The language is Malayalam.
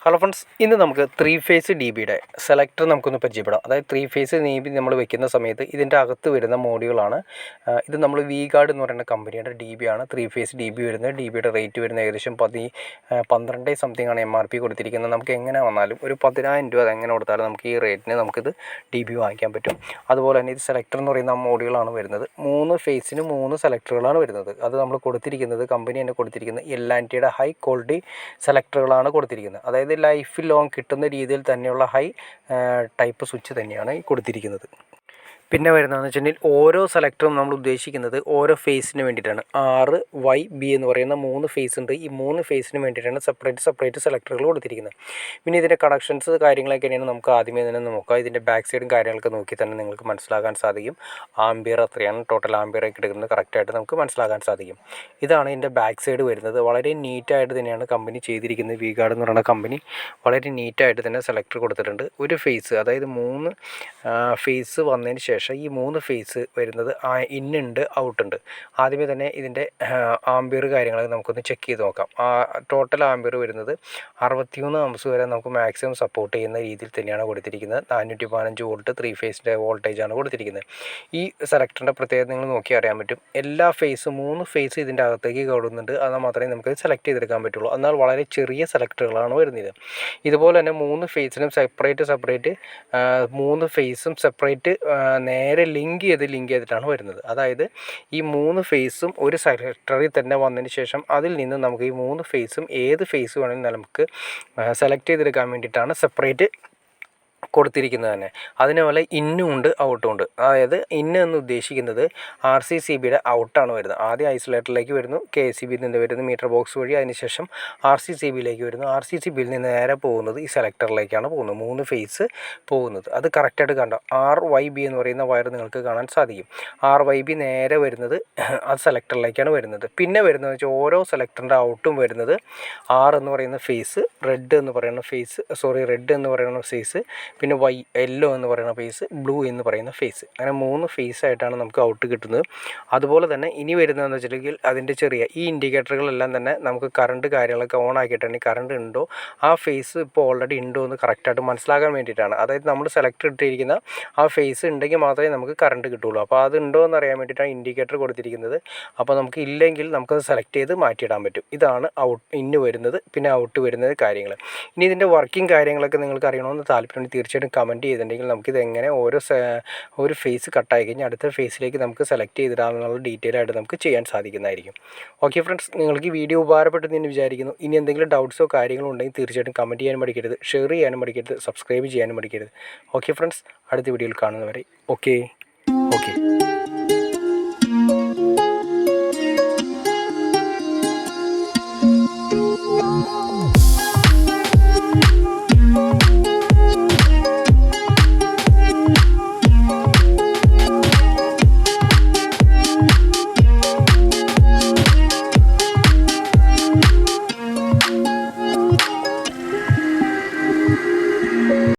ഹലോ ഫ്രണ്ട്സ്, ഇന്ന് നമുക്ക് 3 ഫേസ് ഡി ബിയുടെ സെലക്ടർ നമുക്കൊന്ന് പരിചയപ്പെടാം. അതായത് 3 ഫേസ് ഡി ബി നമ്മൾ വെക്കുന്ന സമയത്ത് ഇതിൻ്റെ അകത്ത് വരുന്ന മോഡ്യൂളാണ്. ഇത് നമ്മൾ വി ഗാർഡ് എന്ന് പറയുന്ന കമ്പനിയുടെ ഡി ബി ആണ് 3 ഫേസ് ഡി ബി വരുന്നത്. ഡി ബിയുടെ റേറ്റ് വരുന്നത് ഏകദേശം 12 സംതിങ് ആണ് MRP കൊടുത്തിരിക്കുന്നത്. നമുക്ക് എങ്ങനെ വന്നാലും ഒരു 10,000 രൂപ അതെങ്ങനെ കൊടുത്താലും നമുക്ക് ഈ റേറ്റിന് നമുക്കിത് ഡി ബി വാങ്ങിക്കാൻ പറ്റും. അതുപോലെ തന്നെ ഇത് സെലക്ടർ എന്ന് പറയുന്ന മോഡ്യൂളാണ് വരുന്നത്. 3 ഫേസിന് 3 സെലക്ടറുകളാണ് വരുന്നത്. അത് നമ്മൾ കൊടുത്തിരിക്കുന്നത് കമ്പനി തന്നെ കൊടുത്തിരിക്കുന്നത് L&Tയുടെ ഹൈ ക്വാളിറ്റി സെലക്ടറുകളാണ് കൊടുത്തിരിക്കുന്നത്. അതായത് ലൈഫ് ലോങ് കിട്ടുന്ന രീതിയിൽ തന്നെയുള്ള ഹൈ ടൈപ്പ് സ്വിച്ച് തന്നെയാണ് ഈ കൊടുത്തിരിക്കുന്നത്. പിന്നെ വരുന്നതെന്ന് വെച്ചിട്ടുണ്ടെങ്കിൽ ഓരോ സെലക്ടറും നമ്മൾ ഉദ്ദേശിക്കുന്നത് ഓരോ ഫേസിന് വേണ്ടിയിട്ടാണ്. RYB എന്ന് പറയുന്ന 3 ഫേസ് ഉണ്ട്. ഈ 3 ഫേസിന് വേണ്ടിയിട്ടാണ് സെപ്പറേറ്റ് സെലക്ടറുകൾ കൊടുത്തിരിക്കുന്നത്. പിന്നെ ഇതിൻ്റെ കണക്ഷൻസ് കാര്യങ്ങളൊക്കെ തന്നെയാണ് നമുക്ക് ആദ്യമേ തന്നെ നോക്കാം. ഇതിൻ്റെ ബാക്ക് സൈഡും കാര്യങ്ങളൊക്കെ നോക്കി തന്നെ നിങ്ങൾക്ക് മനസ്സിലാക്കാൻ സാധിക്കും. ആംബിയർ എത്രയാണ് ടോട്ടൽ ആംബിയറൊക്കെ എടുക്കുന്നത് കറക്റ്റായിട്ട് നമുക്ക് മനസ്സിലാക്കാൻ സാധിക്കും. ഇതാണ് ഇതിൻ്റെ ബാക്ക് സൈഡ് വരുന്നത്. വളരെ നീറ്റായിട്ട് തന്നെയാണ് കമ്പനി ചെയ്തിരിക്കുന്നത്. വി ഗാർഡ് എന്ന് പറയുന്ന കമ്പനി വളരെ നീറ്റായിട്ട് തന്നെ സെലക്ടർ കൊടുത്തിട്ടുണ്ട്. ഒരു ഫേസ്, അതായത് 3 ഫേസ് വന്നതിന് ശേഷം ഈ 3 ഫേസ് വരുന്നത് ഇന്നുണ്ട് ഔട്ടുണ്ട്. ആദ്യമേ തന്നെ ഇതിൻ്റെ ആംബിയർ കാര്യങ്ങളൊക്കെ നമുക്കൊന്ന് ചെക്ക് ചെയ്ത് നോക്കാം. ടോട്ടൽ ആംബിയർ വരുന്നത് 63 ആംസ് വരെ നമുക്ക് മാക്സിമം സപ്പോർട്ട് ചെയ്യുന്ന രീതിയിൽ തന്നെയാണ് കൊടുത്തിരിക്കുന്നത്. 415 വോൾട്ട് 3 ഫേസിൻ്റെ വോൾട്ടേജാണ് കൊടുത്തിരിക്കുന്നത്. ഈ സെലക്ടറിൻ്റെ പ്രത്യേകത നിങ്ങൾ നോക്കി അറിയാൻ പറ്റും. എല്ലാ ഫേസും 3 ഫേസ് ഇതിൻ്റെ അകത്തേക്ക് കയറുന്നുണ്ട്. അത് മാത്രമേ നമുക്ക് സെലക്ട് ചെയ്തെടുക്കാൻ പറ്റുള്ളൂ. എന്നാൽ വളരെ ചെറിയ സെലക്ടറുകളാണ് വരുന്നത്. ഇതുപോലെ തന്നെ 3 ഫേസിനും സെപ്പറേറ്റ് 3 ഫേസും സെപ്പറേറ്റ് നേരെ ലിങ്ക് ചെയ്തിട്ടാണ് വരുന്നത്. അതായത് ഈ 3 ഫേസും ഒരു സെലക്ടറിൽ തന്നെ വന്നതിന് ശേഷം അതിൽ നിന്ന് നമുക്ക് ഈ 3 ഫേസും ഏത് ഫേസ് വേണമെങ്കിലും നമുക്ക് സെലക്ട് ചെയ്തെടുക്കാൻ വേണ്ടിയിട്ടാണ് സെപ്പറേറ്റ് കൊടുത്തിരിക്കുന്നത് തന്നെ. അതിനുപോലെ ഇന്നും ഉണ്ട് ഔട്ടും ഉണ്ട്. അതായത് ഇന്ന് എന്ന് ഉദ്ദേശിക്കുന്നത് RCCBയുടെ ഔട്ടാണ് വരുന്നത്. ആദ്യം ഐസൊലേറ്ററിലേക്ക് വരുന്നു, KCBയിൽ നിന്ന് വരുന്നു മീറ്റർ ബോക്സ് വഴി, അതിനുശേഷം RCCBയിലേക്ക് വരുന്നു. RCCBയിൽ നിന്ന് നേരെ പോകുന്നത് ഈ സെലക്ടറിലേക്കാണ് പോകുന്നത്. 3 ഫേസ് പോകുന്നത് അത് കറക്റ്റായിട്ട് കണ്ടോ. RYB എന്ന് പറയുന്ന വയർ നിങ്ങൾക്ക് കാണാൻ സാധിക്കും. RYB നേരെ വരുന്നത് അത് സെലക്ടറിലേക്കാണ് വരുന്നത്. പിന്നെ വരുന്നത് വെച്ചാൽ ഓരോ സെലക്ടറിൻ്റെ ഔട്ടും വരുന്നത് R എന്ന് പറയുന്ന ഫേസ്, റെഡ് എന്ന് പറയുന്ന ഫേസ്, പിന്നെ യെല്ലോ എന്ന് പറയുന്ന ഫേസ്, ബ്ലൂ എന്ന് പറയുന്ന ഫേസ്, അങ്ങനെ 3 ഫേസ് ആയിട്ടാണ് നമുക്ക് ഔട്ട് കിട്ടുന്നത്. അതുപോലെ തന്നെ ഇനി വരുന്നതെന്ന് വെച്ചിട്ടുണ്ടെങ്കിൽ അതിൻ്റെ ചെറിയ ഈ ഇൻഡിക്കേറ്ററുകളെല്ലാം തന്നെ നമുക്ക് കറണ്ട് കാര്യങ്ങളൊക്കെ ഓൺ ആക്കിയിട്ടുണ്ടെങ്കിൽ കറണ്ട് ഉണ്ടോ, ആ ഫേസ് ഇപ്പോൾ ഓൾറെഡി ഉണ്ടോ എന്ന് കറക്റ്റായിട്ട് മനസ്സിലാക്കാൻ വേണ്ടിയിട്ടാണ്. അതായത് നമ്മൾ സെലക്ട് ഇട്ടിരിക്കുന്ന ആ ഫേസ് ഉണ്ടെങ്കിൽ മാത്രമേ നമുക്ക് കറണ്ട് കിട്ടുള്ളൂ. അപ്പോൾ അത് ഉണ്ടോ എന്ന് അറിയാൻ വേണ്ടിയിട്ടാണ് ഇൻഡിക്കേറ്റർ കൊടുത്തിരിക്കുന്നത്. അപ്പോൾ നമുക്ക് ഇല്ലെങ്കിൽ നമുക്കത് സെലക്ട് ചെയ്ത് മാറ്റിയിടാൻ പറ്റും. ഇതാണ് ഇന്ന് വരുന്നത്, പിന്നെ ഔട്ട് വരുന്നത് കാര്യങ്ങൾ. ഇനി ഇതിൻ്റെ വർക്കിംഗ് കാര്യങ്ങളൊക്കെ നിങ്ങൾക്ക് അറിയണമെന്ന് താല്പര്യമുണ്ടെങ്കിൽ തീർച്ചയായിട്ടും കമൻറ്റ് ചെയ്തിട്ടുണ്ടെങ്കിൽ നമുക്കിത് എങ്ങനെ ഒരു ഫേസ് കട്ടായി കഴിഞ്ഞാൽ അടുത്ത ഫേസിലേക്ക് നമുക്ക് സെലക്ട് ചെയ്തിടാമെന്നുള്ള ഡീറ്റെയിൽ ആയിട്ട് നമുക്ക് ചെയ്യാൻ സാധിക്കുന്നതായിരിക്കും. ഓക്കെ ഫ്രണ്ട്സ്, നിങ്ങൾക്ക് ഈ വീഡിയോ ഉപകാരപ്പെട്ടെന്ന് ഞാൻ വിചാരിക്കുന്നു. ഇനി എന്തെങ്കിലും ഡൗട്ട്സോ കാര്യങ്ങളോ ഉണ്ടെങ്കിൽ തീർച്ചയായിട്ടും കമൻറ്റ് ചെയ്യാനും മടിക്കരുത്, ഷെയർ ചെയ്യാനും മടിക്കരുത്, സബ്സ്ക്രൈബ് ചെയ്യാനും മടിക്കരുത്. ഓക്കെ ഫ്രണ്ട്സ്, അടുത്ത വീഡിയോയിൽ കാണുന്നവരെ ഓക്കെ.